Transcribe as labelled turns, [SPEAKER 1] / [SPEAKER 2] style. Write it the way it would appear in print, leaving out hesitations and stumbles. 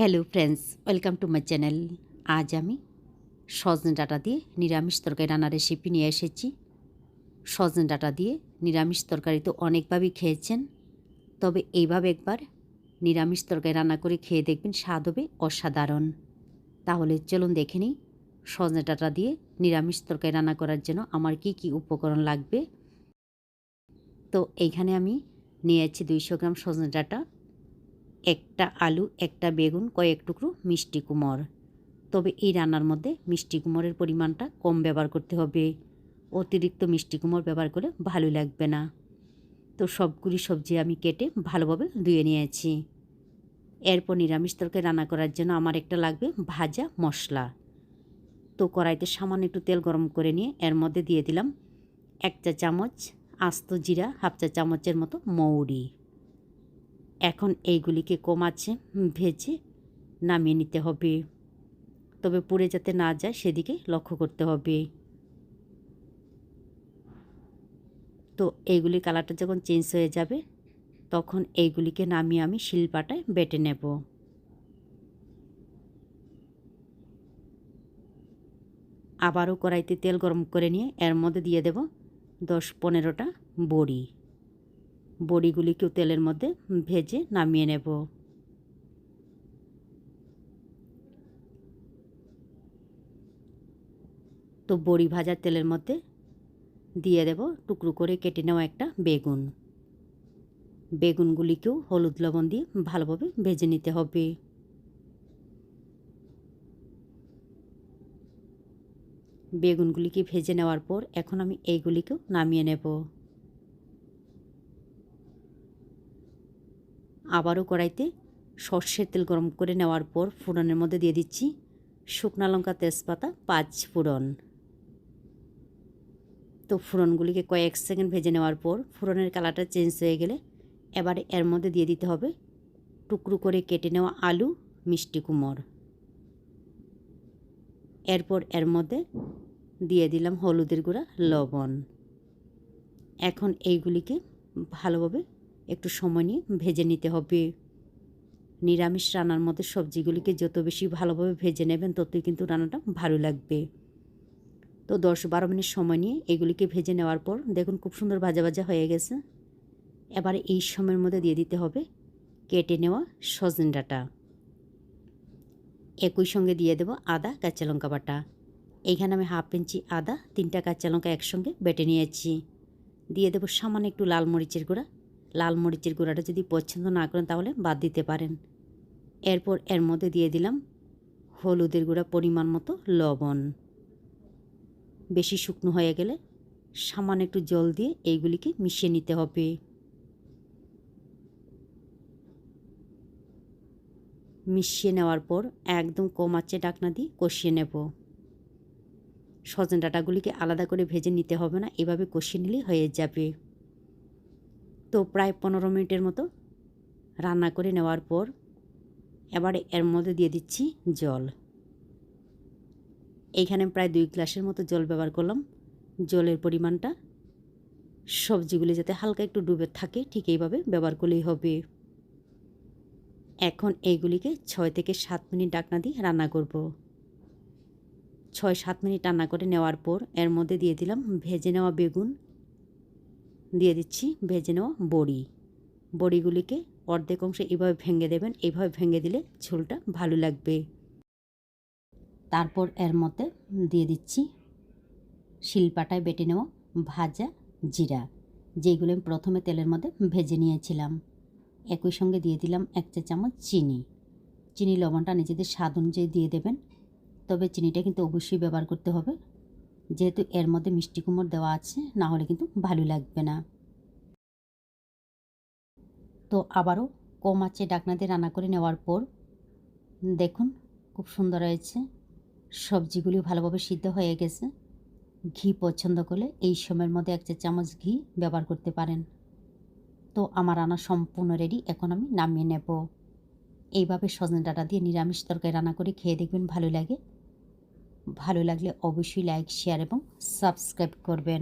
[SPEAKER 1] Hello friends, welcome to my channel. আজ আমি সজনে ডাঁটা দিয়ে নিরামিষ তরকারি রান্নার রেসিপি নিয়ে এসেছি। সজনে ডাঁটা দিয়ে নিরামিষ তরকারি তো অনেকভাবেই খেয়েছেন, তবে এইভাবে একবার নিরামিষ তরকারি রান্না করে খেয়ে দেখবেন, স্বাদ হবে অসাধারণ। তাহলে চলুন দেখে নিই সজনে ডাঁটা দিয়ে নিরামিষ তরকারি রান্না করার জন্য আমার কি কি উপকরণ লাগবে। তো এইখানে আমি নিয়েছি 200 গ্রাম সজনে ডাঁটা, একটা আলু, একটা বেগুন, কয়েক টুকরো মিষ্টি কুমড়। তবে এই রান্নার মধ্যে মিষ্টি কুমড়ের পরিমাণটা কম ব্যবহার করতে হবে, অতিরিক্ত মিষ্টি কুমড় ব্যবহার করে ভালো লাগবে না। তো সবগুলি সবজি আমি কেটে ভালোভাবে ধুয়ে নিয়েছি। এরপর নিরামিষ তরকারি রান্না করার জন্য আমার একটা লাগবে ভাজা মশলা। তো কড়াইতে সামান্য একটু তেল গরম করে নিয়ে এর মধ্যে দিয়ে দিলাম 1 চা চামচ আস্ত জিরা, 1/2 চা চামচের মতো মৌরি। এখন এইগুলিকে কম আঁচে ভেজে নামিয়ে নিতে হবে, তবে পুড়ে যাতে না যায় সেদিকে লক্ষ্য করতে হবে। তো এইগুলির কালারটা যখন চেঞ্জ হয়ে যাবে তখন এইগুলিকে নামিয়ে আমি শিলপাটায় বেটে নেব। আবারও কড়াইতে তেল গরম করে নিয়ে এর মধ্যে দিয়ে দেব 10-15টা বড়ি। বড়িগুলিকেও তেলের মধ্যে ভেজে নামিয়ে নেব। তো বড়ি ভাজার তেলের মধ্যে দিয়ে দেব টুকরো করে কেটে নেওয়া একটা বেগুন। বেগুনগুলিকেও হলুদ লবণ দিয়ে ভালোভাবে ভেজে নিতে হবে। বেগুনগুলিকে ভেজে নেওয়ার পর এখন আমি এইগুলিকেও নামিয়ে নেব। আবারও কড়াইতে সর্ষের তেল গরম করে নেওয়ার পর ফোড়নের মধ্যে দিয়ে দিচ্ছি শুকনো লঙ্কা, তেজপাতা, 5 ফোড়ন। তো ফোড়নগুলিকে কয়েক সেকেন্ড ভেজে নেওয়ার পর ফোড়নের কালারটা চেঞ্জ হয়ে গেলে এবারে এর মধ্যে দিয়ে দিতে হবে টুকরো করে কেটে নেওয়া আলু, মিষ্টি কুমড়। এরপর এর মধ্যে দিয়ে দিলাম হলুদের গুঁড়া, লবণ। এখন এইগুলিকে ভালোভাবে একটু সময় নিয়ে ভেজে নিতে হবে। নিরামিষ রান্নার মধ্যে সবজিগুলিকে যত বেশি ভালোভাবে ভেজে নেবেন ততই কিন্তু রান্নাটা ভালো লাগবে। তো 10-12 মিনিট সময় নিয়ে এগুলিকে ভেজে নেওয়ার পর দেখুন খুব সুন্দর ভাজা ভাজা হয়ে গেছে। এবারে এই সময়ের মধ্যে দিয়ে দিতে হবে কেটে নেওয়া সজনে ডাঁটা। একই সঙ্গে দিয়ে দেব আদা, কাঁচা লঙ্কা বাটা। এইখানে আমি 1/2 ইঞ্চি আদা, 3টা কাঁচা লঙ্কা একসঙ্গে বেটে নিয়েছি। দিয়ে দেব সামান্য একটু লাল মরিচের গুঁড়া। লাল মরিচের গুঁড়াটা যদি পছন্দ না করেন তাহলে বাদ দিতে পারেন। এরপর এর মধ্যে দিয়ে দিলাম হলুদের গুঁড়া, পরিমাণ মতো লবণ। বেশি শুকনো হয়ে গেলে সামান্য একটু জল দিয়ে এইগুলিকে মিশিয়ে নিতে হবে। মিশিয়ে নেওয়ার পর একদম কম আঁচে ঢাকনা দিয়ে কষিয়ে নেব। সজনে ডাঁটাগুলিকে আলাদা করে ভেজে নিতে হবে না, এভাবে কষিয়ে নিলেই হয়ে যাবে। তো প্রায় 15 মিনিটের মতো রান্না করে নেওয়ার পর এবারে এর মধ্যে দিয়ে দিচ্ছি জল। এইখানে প্রায় 2 গ্লাসের মতো জল ব্যবহার করলাম। জলের পরিমাণটা সবজিগুলি যাতে হালকা একটু ডুবে থাকে ঠিক এইভাবে ব্যবহার করলেই হবে। এখন এইগুলিকে 6 থেকে 7 মিনিট ঢাকনা দিয়ে রান্না করব। 6-7 মিনিট রান্না করে নেওয়ার পর এর মধ্যে দিয়ে দিলাম ভেজে নেওয়া বেগুন, দিয়ে দিচ্ছি ভেজে নেওয়া বড়ি। বড়িগুলিকে অর্ধেক অংশে এইভাবে ভেঙে দেবেন, এইভাবে ভেঙে দিলে ঝোলটা ভালো লাগবে। তারপর এর মধ্যে দিয়ে দিচ্ছি শিলপাটায় বেটে নেওয়া ভাজা জিরা, যেগুলো আমি প্রথমে তেলের মধ্যে ভেজে নিয়েছিলাম। একই সঙ্গে দিয়ে দিলাম 1 চা চামচ চিনি। চিনি লবণটা নিজেদের স্বাদ অনুযায়ী দিয়ে দেবেন, তবে চিনিটা কিন্তু অবশ্যই ব্যবহার করতে হবে, যেহেতু এর মধ্যে মিষ্টি কুমড় দেওয়া আছে, না হলে কিন্তু ভালো লাগবে না। তো আবারও কম আঁচে ঢাকনা দিয়ে রান্না করে নেওয়ার পর দেখুন খুব সুন্দর হয়েছে। সবজিগুলি ভালোভাবে সিদ্ধ হয়ে গেছে। ঘি পছন্দ করলে এই সময়ের মধ্যে 1 চা চামচ ঘি ব্যবহার করতে পারেন। তো আমার রান্না সম্পূর্ণ রেডি, এখন আমি নামিয়ে নেব। এইভাবে সজনে ডাঁটা দিয়ে নিরামিষ তরকারি রান্না করে খেয়ে দেখবেন ভালো লাগে। ভালো লাগলে অবশ্যই লাইক, শেয়ার এবং সাবস্ক্রাইব করবেন।